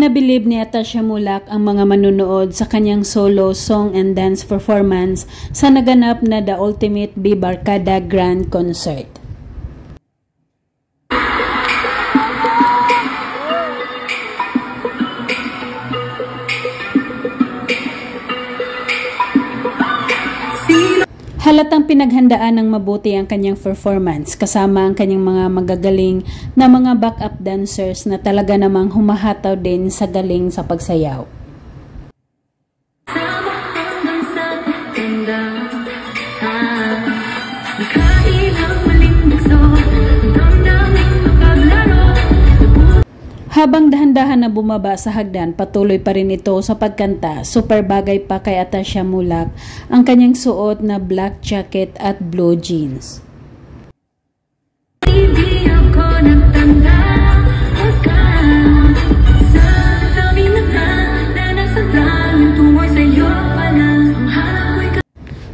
Ipinabilib ni Atasha Mulak ang mga manunood sa kanyang solo song and dance performance sa naganap na The Ultimate Bibarkada Grand Concert. Halatang pinaghandaan ng mabuti ang kanyang performance kasama ang kanyang mga magagaling na mga backup dancers na talaga namang humahataw din sa galing sa pagsayaw. Habang dahan-dahan na bumaba sa hagdan, patuloy pa rin ito sa pagkanta. Super bagay pa kay Atasha Mulak ang kanyang suot na black jacket at blue jeans.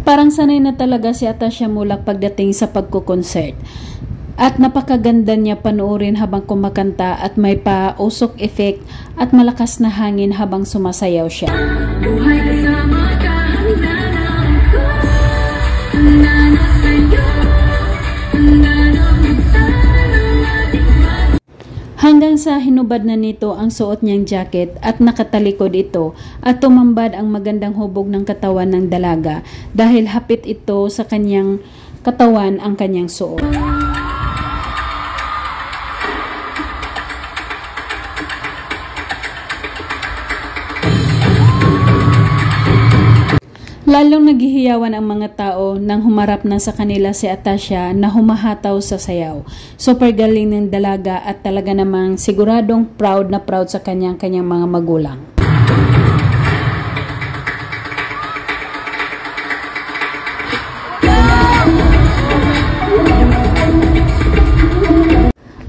Parang sanay na talaga si Atasha Mulak pagdating sa pagkukonsert. At napakaganda niya panoorin habang kumakanta at may pa-usok effect at malakas na hangin habang sumasayaw siya. Hanggang sa hinubad na nito ang suot niyang jacket at nakatalikod ito at tumambad ang magandang hubog ng katawan ng dalaga dahil hapit ito sa kanyang katawan ang kanyang suot. Lalong naghihiyawan ang mga tao nang humarap na sa kanila si Atasha na humahataw sa sayaw. Super galing ng dalaga at talaga namang siguradong proud na proud sa kanyang mga magulang.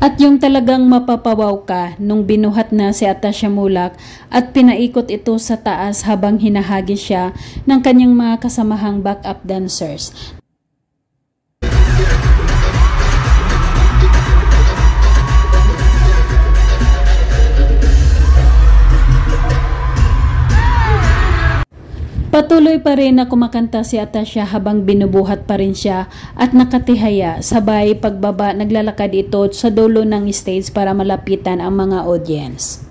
At yung talagang mapapawaw ka nung binuhat na si Atasha Mulak at pinaikot ito sa taas habang hinahagis siya ng kanyang mga kasamahang backup dancers. Patuloy pa rin na kumakanta si Atasha habang binubuhat pa rin siya at nakatihaya, sabay pagbaba naglalakad ito sa dulo ng stage para malapitan ang mga audience.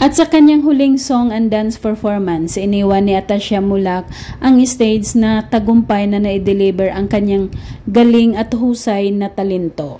At sa kanyang huling song and dance performance, iniwan ni Atasha Mulak ang stage na tagumpay na na-deliver ang kanyang galing at husay na talento.